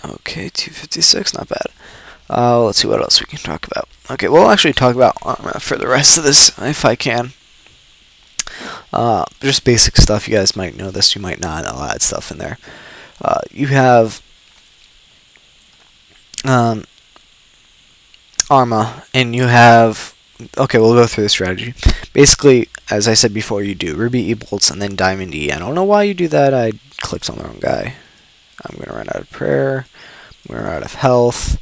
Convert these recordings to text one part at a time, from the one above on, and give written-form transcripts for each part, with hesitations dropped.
Okay, 256, not bad. Let's see what else we can talk about. Okay, we'll actually talk about Arma for the rest of this, if I can. Just basic stuff. You guys might know this, you might not. I'll add stuff in there. You have Arma, and you have... Okay, we'll go through the strategy. Basically, as I said before, you do Ruby E bolts and then Diamond E. I don't know why you do that. I clicked on the wrong guy. I'm going to run out of prayer. I'm going to run out of health.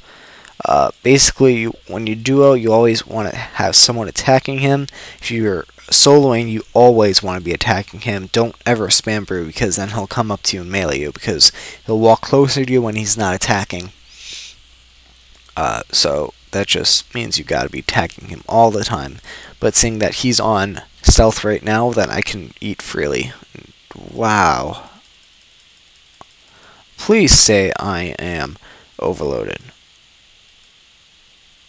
Basically, when you duo, you always want to have someone attacking him. If you're soloing, you always want to be attacking him. Don't ever spam brew, because then he'll come up to you and melee you, because he'll walk closer to you when he's not attacking. So that just means you gotta be attacking him all the time. But seeing that he's on stealth right now, then I can eat freely. Wow. Please say I am overloaded.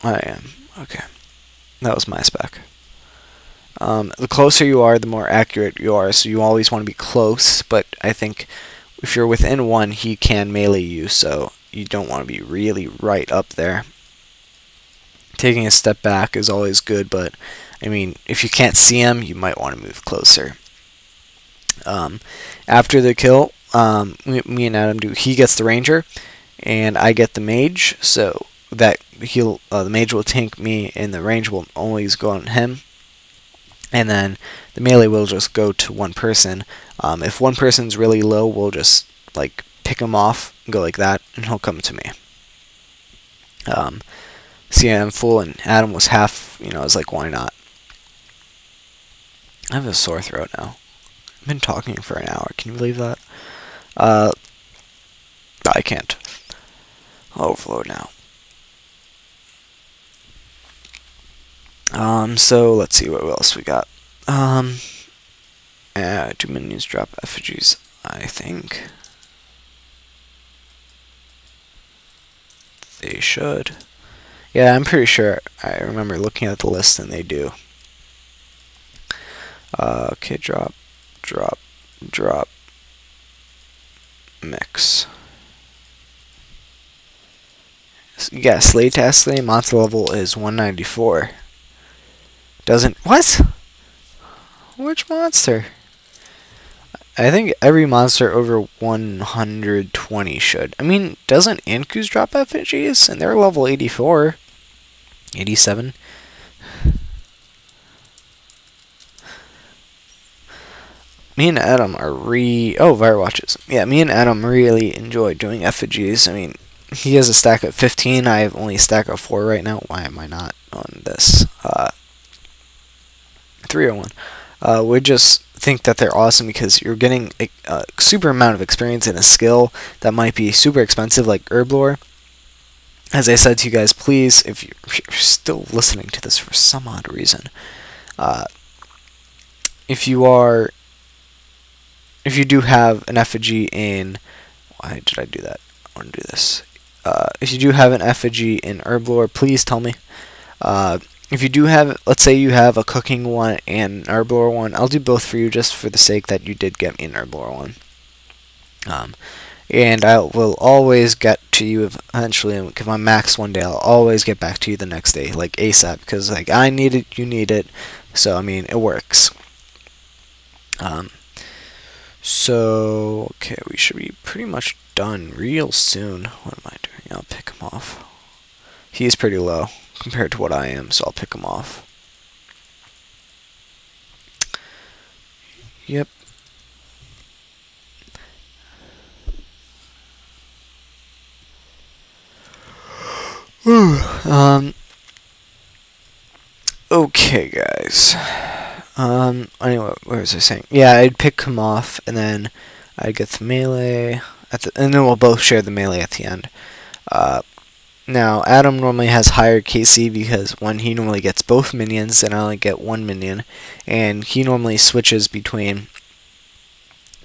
I am. Okay. That was my spec. The closer you are, the more accurate you are, so you always want to be close, but I think if you're within one, he can melee you, so you don't want to be really right up there. Taking a step back is always good, but I mean, if you can't see him, you might want to move closer. After the kill, me and Adam do, he gets the ranger, and I get the mage, so that the mage will tank me, and the range will always go on him. And then the melee will just go to one person. If one person's really low, we'll just like pick him off, and go like that, and he'll come to me. See, I'm full, and Adam was half. You know, I was like, why not? I have a sore throat now. I've been talking for an hour. Can you believe that? I can't. I'll overload now. So let's see what else we got. 2 minions drop effigies, I think. They should. Yeah, I'm pretty sure. I remember looking at the list and they do. Okay, drop, mix. Yeah, slate task today, monster level is 194. Doesn't... What? Which monster? I think every monster over 120 should. I mean, doesn't Anku's drop effigies? And they're level 84. 87. Me and Adam are Oh, Firewatches. Yeah, me and Adam really enjoy doing effigies. I mean, he has a stack of 15. I have only a stack of 4 right now. Why am I not on this? 301. We just think that they're awesome because you're getting a super amount of experience in a skill that might be super expensive, like herb lore. As I said to you guys, please, if you're still listening to this for some odd reason, if you do have an effigy in... Why did I do that? I want to do this. If you do have an effigy in herb lore, please tell me. If you do have, let's say you have a cooking one and an herb lore one, I'll do both for you just for the sake that you did get me an herb lore one. And I will always get to you eventually. If I'm maxed one day, I'll always get back to you the next day, like ASAP, because like I need it, you need it. So I mean, it works. So okay, we should be pretty much done real soon. What am I doing? I'll pick him off. He's pretty low compared to what I am, so I'll pick him off. Yep. Okay, guys. Anyway, what was I saying? Yeah, I'd pick him off, and then I'd get the melee, and then we'll both share the melee at the end. Now, Adam normally has higher KC because when he normally gets both minions, and I only get one minion, and he normally switches between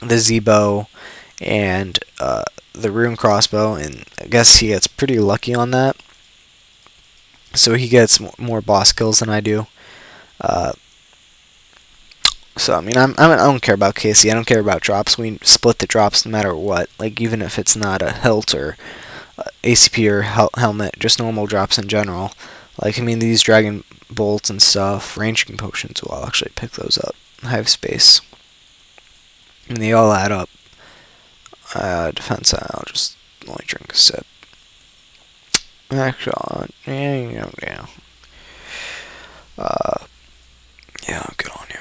the Z-bow and the rune crossbow, and I guess he gets pretty lucky on that. So he gets more boss kills than I do. So I mean, I don't care about KC. I don't care about drops. We split the drops no matter what. Like even if it's not a hilt or ACP or helmet, just normal drops in general. Like, I mean, these dragon bolts and stuff, ranging potions, well, I'll actually pick those up. I have space. And they all add up. Defense, I'll just only drink a sip. Actually, yeah. Good on you.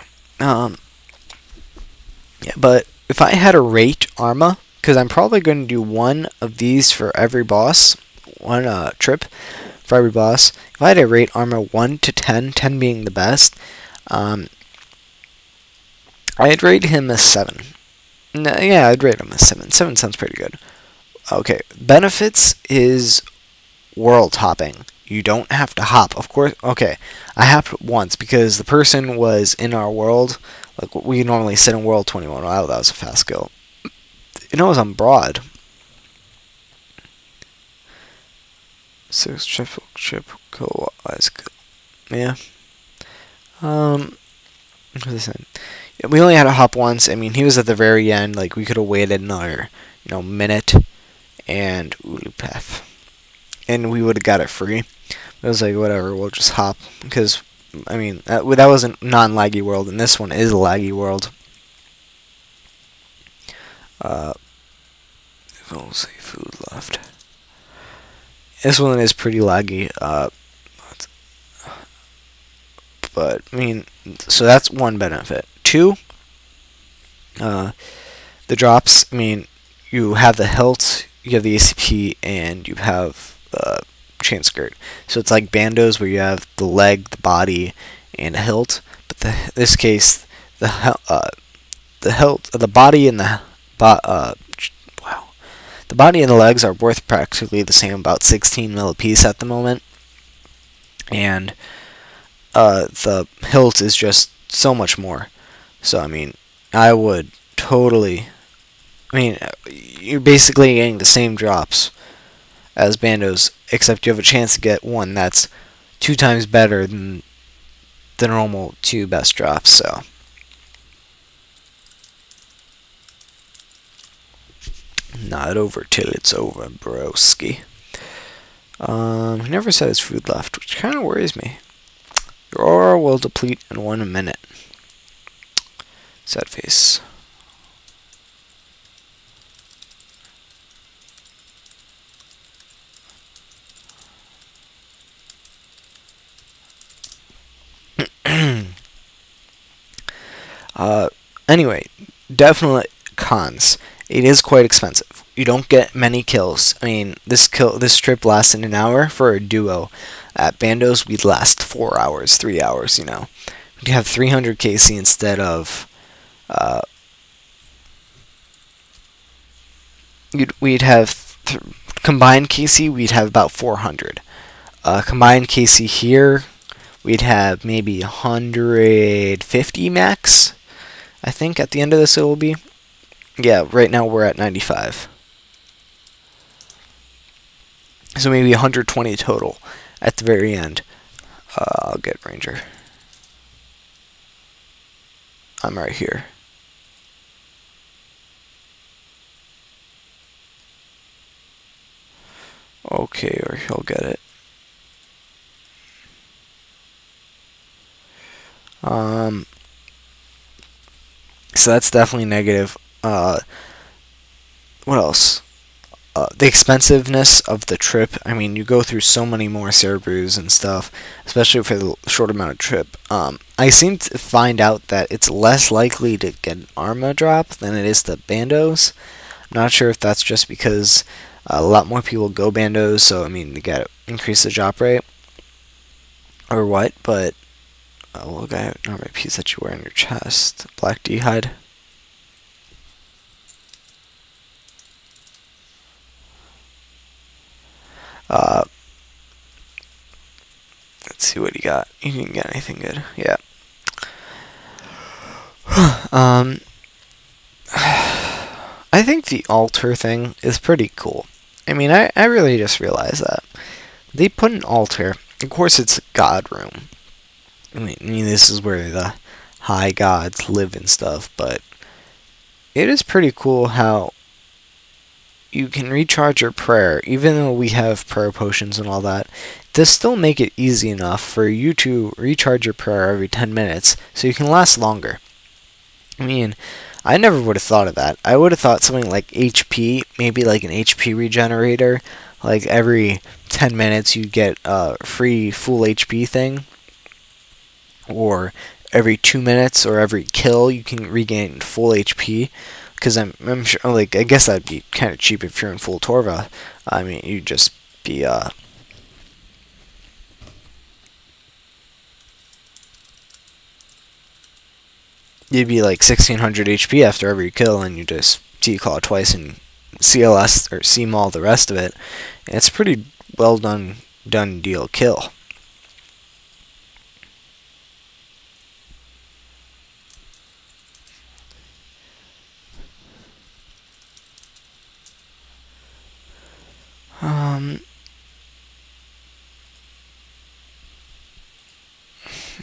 Yeah, but if I had to rate Arma, because I'm probably going to do one of these for every boss, one trip for every boss. If I had to rate Arma 1 to 10, 10 being the best, I'd rate him a 7. No, yeah, I'd rate him a 7. 7 sounds pretty good. Okay, benefits is world hopping. You don't have to hop. Of course, okay, I hopped once because the person was in our world. Like, we normally sit in world 21. Wow, that was a fast kill. You know, it was on broad. 6 triple go. Yeah. What was I saying? Yeah, we only had to hop once. I mean, he was at the very end. Like, we could have waited another, minute and Ulu path, and we would have got it free. It was like, whatever, we'll just hop, because I mean, that was a non-laggy world, and this one is a laggy world. We'll say food left. This one is pretty laggy, but I mean, so that's one benefit. 2, the drops. I mean, you have the hilt, you have the ACP, and you have chain skirt. So it's like bandos where you have the leg, the body, and a hilt. But this case, the hilt, the body, and the the body and the legs are worth practically the same, about 16 mil a piece at the moment. And the hilt is just so much more. So I mean, I would totally. I mean, you're basically getting the same drops as bandos, except you have a chance to get one that's 2 times better than the normal 2 best drops. So not over till it's over, broski. He never said his food left, which kind of worries me. Your aura will deplete in 1 minute. Sad face. Anyway, definitely cons. It is quite expensive. You don't get many kills. I mean, this trip lasted an hour for a duo. At bandos, we'd last 4 hours, 3 hours. We'd have 300 KC instead of we'd have combined KC. We'd have about 400. Combined KC here, we'd have maybe 150 max. I think at the end of this it will be. Yeah, right now we're at 95. So maybe 120 total at the very end. I'll get Ranger. I'm right here. Okay, or he'll get it. So that's definitely negative. What else? The expensiveness of the trip. I mean, you go through so many more servers and stuff, especially for the short amount of trip. I seem to find out that it's less likely to get an Arma drop than it is to bandos. I'm not sure if that's just because a lot more people go bandos, so I mean, you gotta increase the drop rate or what, but look, I have an Arma piece that you wear on your chest. Black D-hide. Let's see what he got. He didn't get anything good. Yeah. I think the altar thing is pretty cool. I mean, I really just realized that. They put an altar. Of course, it's a god room. I mean, this is where the high gods live and stuff, but it is pretty cool how you can recharge your prayer, even though we have prayer potions and all that. This still make it easy enough for you to recharge your prayer every 10 minutes so you can last longer. I mean, I never would have thought of that. I would have thought something like HP, maybe like an HP regenerator, like every 10 minutes you get a free full HP thing, or every 2 minutes or every kill you can regain full HP. Because I'm sure, like, I guess that'd be kind of cheap if you're in full Torva. I mean, you'd just be you'd be like 1600 HP after every kill, and you just T-claw twice and CLS or C-maul the rest of it. And it's a pretty well done deal kill.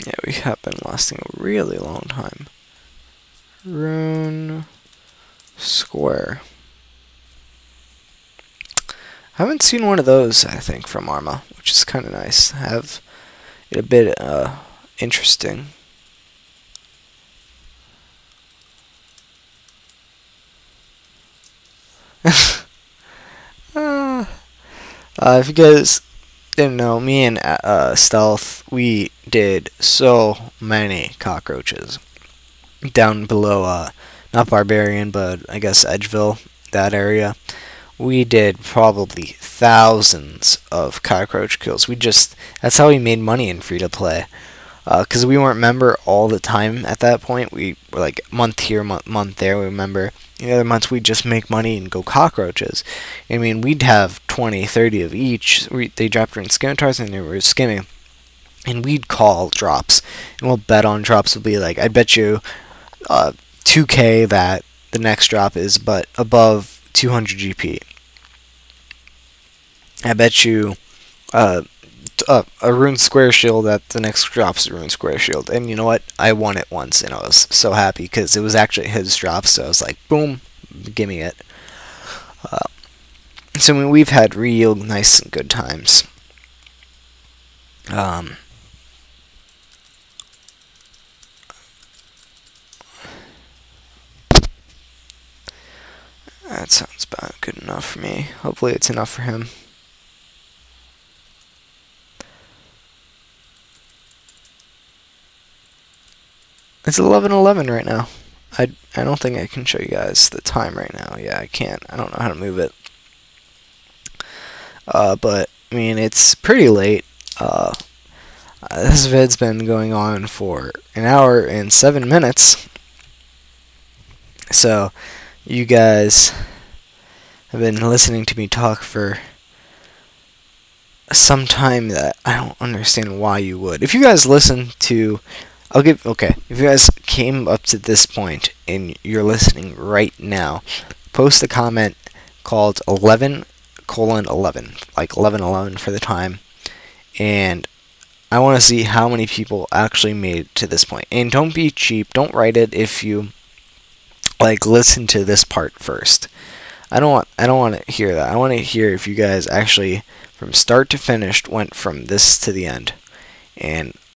Yeah, we have been lasting a really long time. Rune Square. I haven't seen one of those, I think, from Arma, which is kind of nice. Have it a bit interesting. If you guys didn't know, me and Stealth, we did so many cockroaches down below, not Barbarian, but I guess Edgeville, that area. We did probably thousands of cockroach kills. That's how we made money in free-to-play. Because we weren't member all the time at that point. We were like month here, month there. We remember the other months we'd just make money and go cockroaches. I mean, we'd have 20, 30 of each. They dropped in scimitars and they were skimming. And we'd call drops. And we'll bet on drops. Will be like, I bet you 2k that the next drop is but above 200 GP. I bet you a rune square shield that the next drop's a rune square shield. And you know what? I won it once, and I was so happy because it was actually his drop. So I was like, boom, give me it. So I mean, we've had real nice and good times. That sounds about good enough for me. Hopefully it's enough for him. It's 11:11 right now. I don't think I can show you guys the time right now. Yeah, I can't. I don't know how to move it. But I mean, it's pretty late. This vid's been going on for 1 hour and 7 minutes. So you guys have been listening to me talk for some time that I don't understand why you would. If you guys listen to if you guys came up to this point and you're listening right now, post a comment called 11:11, like 11:11 for the time, and I want to see how many people actually made it to this point. And don't be cheap. Don't write it if you like listen to this part first. I don't want to hear that. I want to hear if you guys actually from start to finish went from this to the end. And